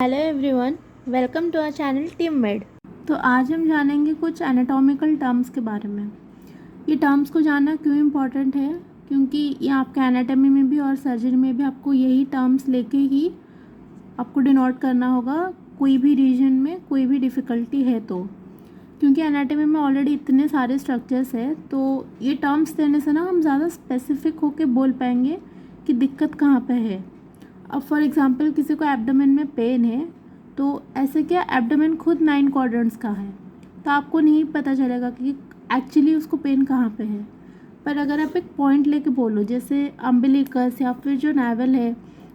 Hello everyone, welcome to our channel team made. तो आज हम जानेंगे कुछ एनाटॉमिकल टर्म्स के बारे में। ये टर्म्स को जानना क्यों इम्पॉर्टेंट है, क्योंकि ये आपके एनाटॉमी में भी और सर्जरी में भी आपको यही टर्म्स लेके ही आपको डिनोट करना होगा कोई भी रीजन में कोई भी डिफ़िकल्टी है तो। क्योंकि एनाटॉमी में ऑलरेडी इतने सारे स्ट्रक्चर्स है, तो ये टर्म्स देने से ना हम ज़्यादा स्पेसिफिक होके बोल पाएंगे कि दिक्कत कहाँ पे है। अब फॉर एग्जांपल किसी को एब्डोमेन में पेन है, तो ऐसे क्या एब्डोमेन खुद 9 क्वाड्रेंट्स का है, तो आपको नहीं पता चलेगा कि एक्चुअली उसको पेन कहाँ पे है। पर अगर आप एक पॉइंट लेके बोलो, जैसे अम्बिलिकस या फिर जो नावल है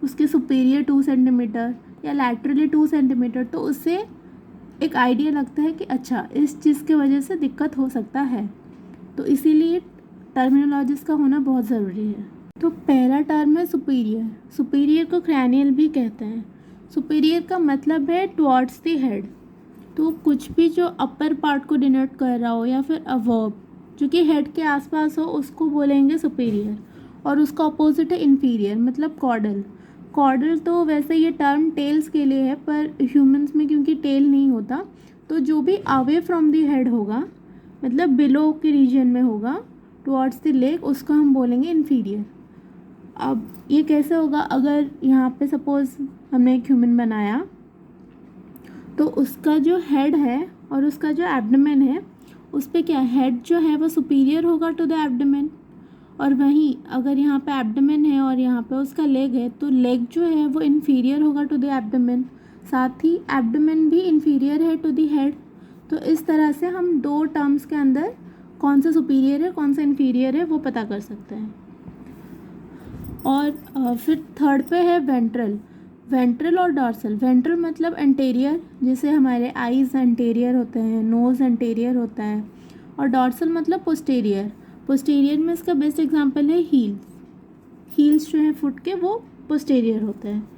उसके सुपीरियर 2 सेंटीमीटर या लैटरली 2 सेंटीमीटर, तो उससे एक आइडिया लगता है कि अच्छा इस चीज़ की वजह से दिक्कत हो सकता है। तो इसीलिए टर्मिनोलॉजिस्ट का होना बहुत ज़रूरी है। तो पहला टर्म है सुपीरियर। सुपीरियर को क्रैनियल भी कहते हैं। सुपीरियर का मतलब है टुवर्ड्स द हेड। तो कुछ भी जो अपर पार्ट को डिनोट कर रहा हो या फिर अवर्ब जो कि हेड के आसपास हो उसको बोलेंगे सुपीरियर। और उसका अपोजिट है इन्फीरियर, मतलब कॉर्डल। कॉर्डल तो वैसे ये टर्म टेल्स के लिए है, पर ह्यूमंस में क्योंकि टेल नहीं होता, तो जो भी अवे फ्रॉम द हेड होगा, मतलब बिलो के रीजन में होगा टुवर्ड्स द लेग, उसको हम बोलेंगे इन्फीरियर। अब ये कैसे होगा, अगर यहाँ पे सपोज़ हमने एक ह्यूमन बनाया, तो उसका जो हेड है और उसका जो एब्डोमेन है उस पे क्या हेड जो है वो सुपीरियर होगा टू द एब्डोमेन, और वहीं अगर यहाँ पे एब्डोमेन है और यहाँ पे उसका लेग है तो लेग जो है वो इन्फीरियर होगा टू द एब्डोमेन। साथ ही एब्डोमेन भी इन्फीरियर है टू द हेड। तो इस तरह से हम दो टर्म्स के अंदर कौन सा सुपीरियर है कौन सा इन्फीरियर है वो पता कर सकते हैं। और फिर थर्ड पे है वेंट्रल। वेंट्रल और डॉर्सल। वेंट्रल मतलब एंटेरियर, जैसे हमारे आईज़ एंटेरियर होते हैं, नोज़ एंटेरियर होता है। और डॉर्सल मतलब पोस्टीरियर। पोस्टीरियर में इसका बेस्ट एग्जांपल है हील्स। हील्स जो हैं फुट के वो पोस्टीरियर होते हैं।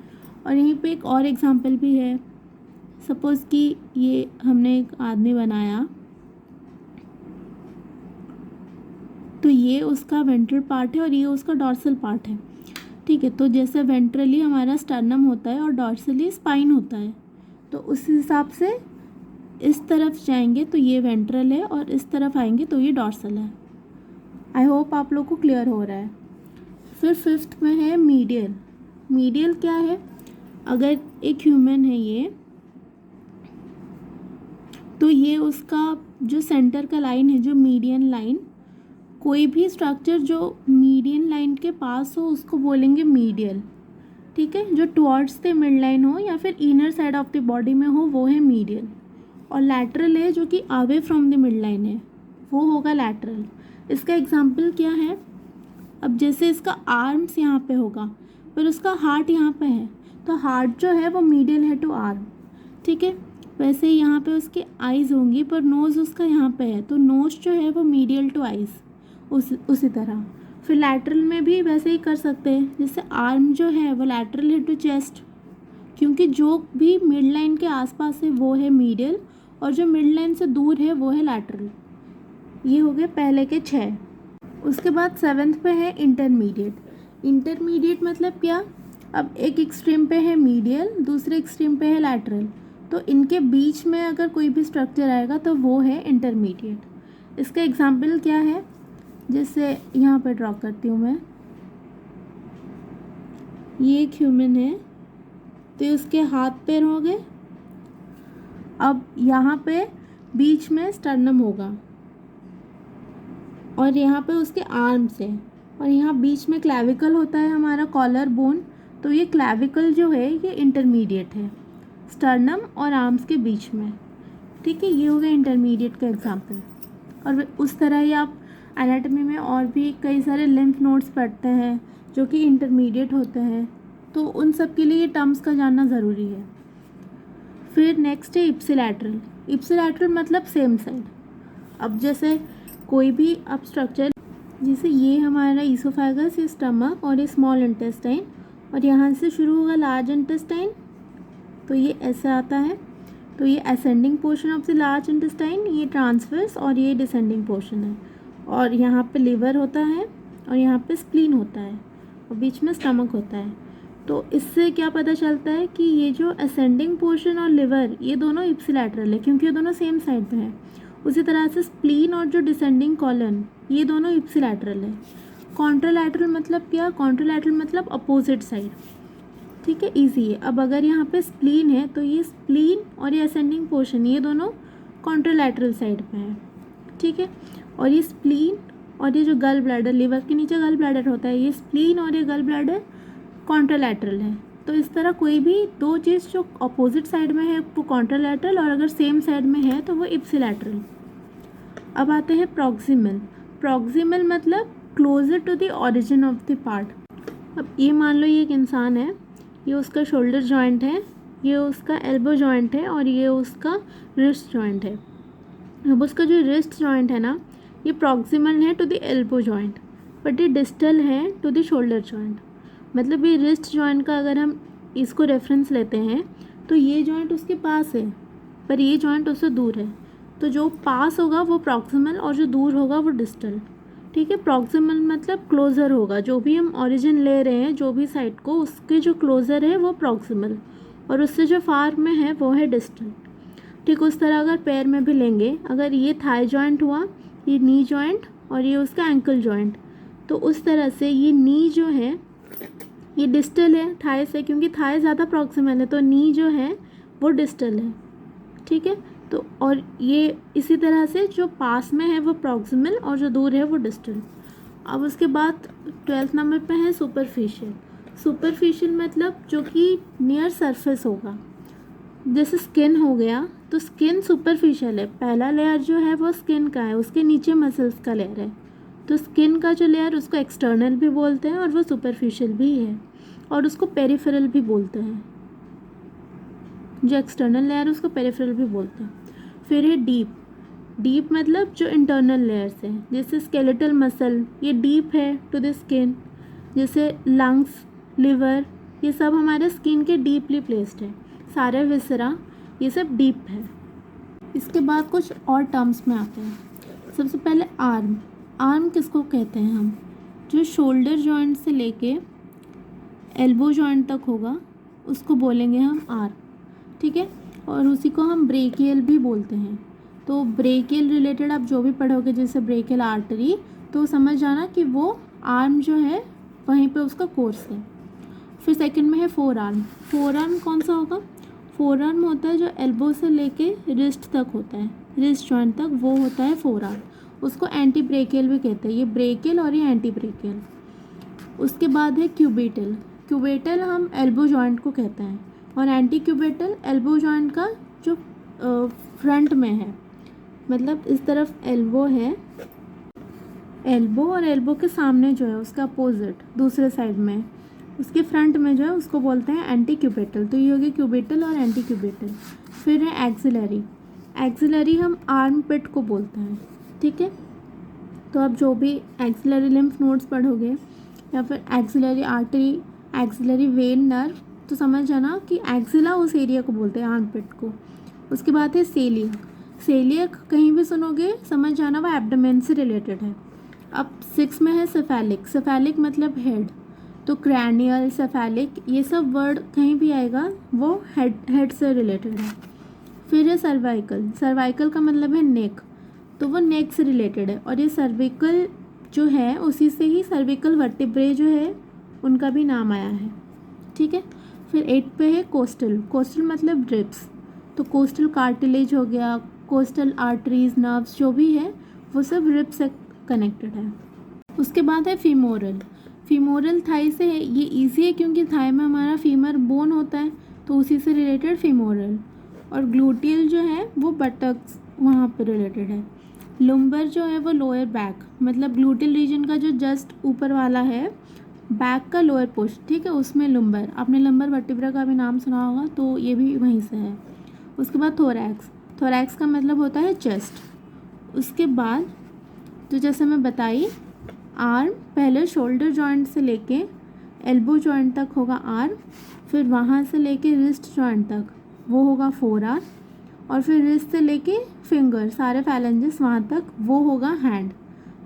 और यहीं पे एक और एग्जांपल भी है। सपोज़ कि ये हमने एक आदमी बनाया, तो ये उसका वेंट्रल पार्ट है और ये उसका डॉर्सल पार्ट है। ठीक है, तो जैसे वेंट्रली हमारा स्टर्नम होता है और डॉर्सली स्पाइन होता है, तो उस हिसाब से इस तरफ जाएंगे तो ये वेंट्रल है और इस तरफ आएंगे तो ये डॉर्सल है। आई होप आप लोग को क्लियर हो रहा है। फिर फिफ्थ में है मीडियल। मीडियल क्या है, अगर एक ह्यूमन है ये, तो ये उसका जो सेंटर का लाइन है, जो मीडियन लाइन, कोई भी स्ट्रक्चर जो मीडियन लाइन के पास हो उसको बोलेंगे मीडियल। ठीक है, जो टुवर्ड्स द मिड लाइन हो या फिर inner side of the body में हो वो है मीडियल। और लैटरल है जो कि away from the mid line है, वो होगा लैटरल। इसका एग्जांपल क्या है, अब जैसे इसका आर्म्स यहाँ पे होगा पर उसका हार्ट यहाँ पे है, तो हार्ट जो है वो मीडियल है टू आर्म। ठीक है, वैसे ही यहाँ पे उसके आइज़ होंगी पर नोज़ उसका यहाँ पे है, तो नोज़ जो है वो मीडियल टू आइज़। उसी तरह फिर लैटरल में भी वैसे ही कर सकते हैं, जैसे आर्म जो है वो लैटरल है टू चेस्ट, क्योंकि जो भी मिड लाइन के आसपास है वो है मीडियल और जो मिड लाइन से दूर है वो है लैटरल। ये हो गए पहले के 6। उसके बाद 7th पे है इंटरमीडिएट। इंटरमीडिएट मतलब क्या, अब एक एक्सट्रीम पे है मीडियल, दूसरे एक्सट्रीम पे है लैटरल, तो इनके बीच में अगर कोई भी स्ट्रक्चर आएगा तो वो है इंटरमीडिएट। इसका एग्जाम्पल क्या है, जैसे यहाँ पर ड्रॉ करती हूँ मैं, ये एक ह्यूमन है, तो उसके हाथ पैर हो गए। अब यहाँ पे बीच में स्टर्नम होगा और यहाँ पे उसके आर्म्स है, और यहाँ बीच में क्लैविकल होता है हमारा कॉलर बोन, तो ये क्लैविकल जो है ये इंटरमीडिएट है स्टर्नम और आर्म्स के बीच में। ठीक है, ये हो गया इंटरमीडिएट का एग्जाम्पल। और उस तरह ही आप एनाटॉमी में और भी कई सारे लिम्फ नोड्स पढ़ते हैं जो कि इंटरमीडिएट होते हैं, तो उन सब के लिए ये टर्म्स का जानना ज़रूरी है। फिर नेक्स्ट है इप्सिलैटरल। इप्सिलैटरल मतलब सेम साइड। अब जैसे कोई भी अब स्ट्रक्चर, जैसे ये हमारा ईसोफेगस, ये स्टमक और ये स्मॉल इंटेस्टाइन, और यहाँ से शुरू होगा लार्ज इंटेस्टाइन, तो ये ऐसे आता है, तो ये ascending portion of the large intestine, ये ट्रांसवर्स और ये डिसेंडिंग पोर्शन है। और यहाँ पे लिवर होता है और यहाँ पे स्प्लीन होता है और बीच में स्टमक होता है। तो इससे क्या पता चलता है कि ये जो असेंडिंग पोर्शन और लिवर ये दोनों इप्सिलैटरल है, क्योंकि ये दोनों सेम साइड पे हैं। उसी तरह से स्प्लीन और जो डिसेंडिंग कॉलन ये दोनों इप्सिलैटरल है। कॉन्ट्रालैटरल मतलब क्या? कॉन्ट्रालैटरल मतलब अपोजिट साइड। ठीक है, इजी है। अब अगर यहाँ पे स्प्लीन है तो ये स्प्लीन और ये असेंडिंग पोर्शन ये दोनों कॉन्ट्रालैटरल साइड पे है। ठीक है, और ये स्प्लीन और ये जो गल ब्लैडर, लिवर के नीचे गल ब्लैडर होता है, ये स्प्लीन और ये गल ब्लैडर कॉन्ट्रालैटरल है। तो इस तरह कोई भी दो चीज़ जो अपोजिट साइड में है वो कॉन्ट्रालैटरल, और अगर सेम साइड में है तो वो इप्सिलैटरल। अब आते हैं प्रॉक्सिमल। प्रॉक्सिमल मतलब closer to the origin of the part. अब ये मान लो ये एक इंसान है, ये उसका शोल्डर जॉइंट है, ये उसका एल्बो जॉइंट है और ये उसका रिस्ट जॉइंट है। अब उसका जो रिस्ट जॉइंट है ना, ये प्रॉक्सिमल है to the elbow joint, but ये डिस्टल है टू द शोल्डर जॉइंट। मतलब ये रिस्ट जॉइंट का अगर हम इसको रेफरेंस लेते हैं तो ये जॉइंट उसके पास है, पर ये जॉइंट उससे दूर है। तो जो पास होगा वो प्रॉक्सिमल और जो दूर होगा वो डिस्टल। ठीक है, प्रॉक्सिमल मतलब क्लोज़र होगा, जो भी हम ओरिजिन ले रहे हैं जो भी साइड को, उसके जो क्लोज़र है वो प्रॉक्सिमल, और उससे जो फार में है वो है डिस्टल। ठीक, उस तरह अगर पैर में भी लेंगे, अगर ये थाई जॉइंट हुआ, ये नी जॉइंट और ये उसका एंकल जॉइंट, तो उस तरह से ये नी जो है ये डिस्टल है थाई से, क्योंकि थाई ज़्यादा प्रॉक्सिमल है, तो नी जो है वो डिस्टल है। ठीक है, तो और ये इसी तरह से जो पास में है वो प्रॉक्सिमल और जो दूर है वो डिस्टल। अब उसके बाद 12th नंबर पे है सुपरफिशियल। सुपरफिशियल मतलब जो कि नियर सरफेस होगा, जैसे स्किन हो गया, तो स्किन सुपरफिशियल है। पहला लेयर जो है वो स्किन का है, उसके नीचे मसल्स का लेयर है। तो स्किन का जो लेयर उसको एक्सटर्नल भी बोलते हैं और वो सुपरफिशियल भी है, और उसको पेरिफेरल भी बोलते हैं। जो एक्सटर्नल लेयर है उसको पेरिफेरल भी बोलते हैं। फिर है डीप। डीप मतलब जो इंटरनल लेयर्स हैं, जैसे स्केलेटल मसल ये डीप है टू द स्किन, जैसे लंग्स, लिवर, ये सब हमारे स्किन के डीपली प्लेस्ड है। सारे विसरा ये सब डीप है। इसके बाद कुछ और टर्म्स में आते हैं। सबसे पहले आर्म। आर्म किसको कहते हैं हम? जो शोल्डर जॉइंट से लेके एल्बो जॉइंट तक होगा उसको बोलेंगे हम आर्म। ठीक है, और उसी को हम ब्रेकियल भी बोलते हैं। तो ब्रेकियल रिलेटेड आप जो भी पढ़ोगे, जैसे ब्रेकियल आर्टरी, तो समझ जाना कि वो आर्म जो है वहीं पे उसका कोर्स है। फिर सेकंड में है फोर आर्म। फोर आर्म कौन सा होगा? फोर आर्म होता है जो एल्बो से लेके रिस्ट तक होता है, रिस्ट जॉइंट तक, वो होता है फोर आर्म। उसको एंटी ब्रेकियल भी कहते हैं। ये ब्रेकियल और ये एंटी ब्रेकियल। उसके बाद है क्यूबिटल। क्यूबिटल हम एल्बो जॉइंट को कहते हैं, और एंटी क्यूबिटल एल्बो जॉइंट का जो फ्रंट में है, मतलब इस तरफ एल्बो है, एल्बो और एल्बो के सामने जो है उसका अपोजिट दूसरे साइड में, उसके फ्रंट में जो है उसको बोलते हैं एंटी क्यूबिटल। तो ये हो गया क्यूबिटल और एंटी क्यूबिटल। फिर है एक्सिलरी। एक्सिलरी हम आर्म पिट को बोलते हैं। ठीक है, तो आप जो भी एक्सिलरी लिम्फ नोड्स पढ़ोगे या फिर axillary artery, axillary vein nerve, तो समझ जाना कि एक्सिला उस एरिया को बोलते हैं, आर्म पिट को। उसके बाद है सेलियक। सेलियक कहीं भी सुनोगे समझ जाना वो एब्डोमेन से रिलेटेड है। अब 6 में है सेफेलिक। सेफेलिक मतलब हेड, तो क्रैनियल, सेफेलिक, ये सब वर्ड कहीं भी आएगा वो हेड से रिलेटेड है। फिर है सर्वाइकल। सर्वाइकल का मतलब है नेक, तो वो नेक से रिलेटेड है, और ये सर्विकल जो है उसी से ही सर्विकल वर्टिब्रे जो है उनका भी नाम आया है। ठीक है, फिर 8 पे है कोस्टल। कोस्टल मतलब रिब्स, तो कोस्टल कार्टिलेज हो गया, कोस्टल आर्टरीज, नर्व्स जो भी है वो सब रिब से कनेक्टेड है। उसके बाद है फीमोरल। फीमोरल थाई से है, ये इजी है क्योंकि थाई में हमारा फीमर बोन होता है, तो उसी से रिलेटेड फीमोरल। और ग्लूटियल जो है वो बटक्स वहाँ पे रिलेटेड है। लुम्बर जो है वो लोअर बैक, मतलब ग्लूटियल रीजन का जो जस्ट ऊपर वाला है, बैक का लोअर पोर्शन, ठीक है, उसमें लुम्बर। आपने लंबर वर्टिब्रा का भी नाम सुना होगा, तो ये भी वहीं से है। उसके बाद थोरैक्स। थोरैक्स का मतलब होता है चेस्ट। उसके बाद तो जैसे मैं बताई, आर्म पहले शोल्डर जॉइंट से लेके एल्बो जॉइंट तक होगा आर्म, फिर वहाँ से लेके रिस्ट जॉइंट तक वो होगा फोर आर्म, और फिर रिस्ट से लेके फिंगर सारे फैलेंजेस वहाँ तक वो होगा हैंड।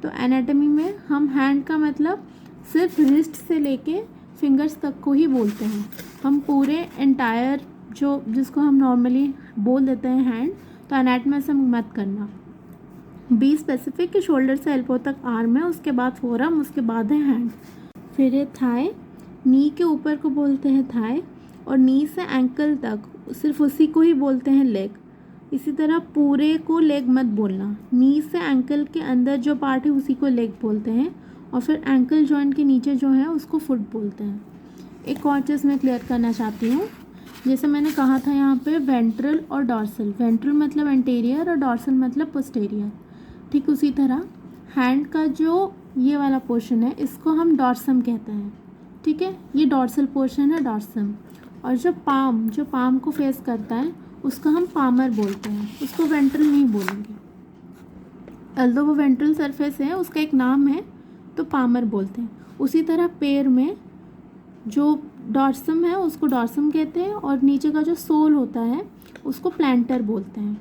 तो एनाटॉमी में हम हैंड का मतलब सिर्फ रिस्ट से लेके फिंगर्स तक को ही बोलते हैं। हम पूरे एंटायर जिसको हम नॉर्मली बोल देते हैं हैंड, तो एनाटमी से मत करना। बी स्पेसिफिक कि शोल्डर से एल्बो तक आर्म है, उसके बाद फोरम, उसके बाद है हैंड। फिर है थाई, नी के ऊपर को बोलते हैं थाई, और नी से एंकल तक सिर्फ उसी को ही बोलते हैं लेग। इसी तरह पूरे को लेग मत बोलना, नी से एंकल के अंदर जो पार्ट है उसी को लेग बोलते हैं, और फिर एंकल जॉइंट के नीचे जो है उसको फुट बोलते हैं। एक और चीज़ मैं क्लियर करना चाहती हूँ, जैसे मैंने कहा था यहाँ पे वेंट्रल और डॉर्सल, वेंट्रल मतलब एंटीरियर और डॉर्सल मतलब पोस्टीरियर। ठीक उसी तरह हैंड का जो ये वाला पोर्शन है इसको हम डॉर्सम कहते हैं। ठीक है, ये डॉर्सल पोर्शन है, डॉर्सम। और जो पाम को फेस करता है उसको हम पामर बोलते हैं, उसको वेंट्रल नहीं बोलेंगे। अल्दो वो वेंट्रल सरफेस है, उसका एक नाम है, तो पामर बोलते हैं। उसी तरह पैर में जो डॉर्सम है उसको डॉर्सम कहते हैं, और नीचे का जो सोल होता है उसको प्लांटर बोलते हैं।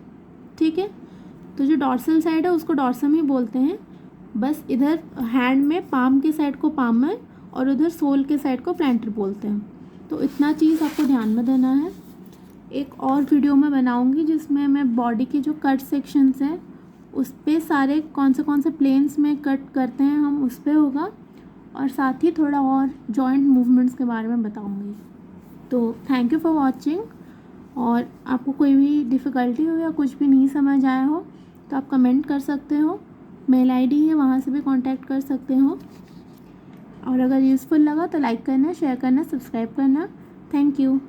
ठीक है, तो जो डॉर्सल साइड है उसको डॉर्सम ही बोलते हैं। बस इधर हैंड में पाम के साइड को पामर और उधर सोल के साइड को प्लांटर बोलते हैं। तो इतना चीज़ आपको ध्यान में देना है। एक और वीडियो मैं बनाऊंगी जिसमें मैं बॉडी के जो कट सेक्शंस हैं उस पे सारे कौन से प्लेन्स में कट करते हैं हम, उस पे होगा, और साथ ही थोड़ा और जॉइंट मूवमेंट्स के बारे में बताऊंगी। तो थैंक यू फॉर वॉचिंग, और आपको कोई भी डिफ़िकल्टी हो या कुछ भी नहीं समझ आया हो तो आप कमेंट कर सकते हो, मेल आईडी है वहाँ से भी कांटेक्ट कर सकते हो। और अगर यूज़फुल लगा तो लाइक करना, शेयर करना, सब्सक्राइब करना। Thank you.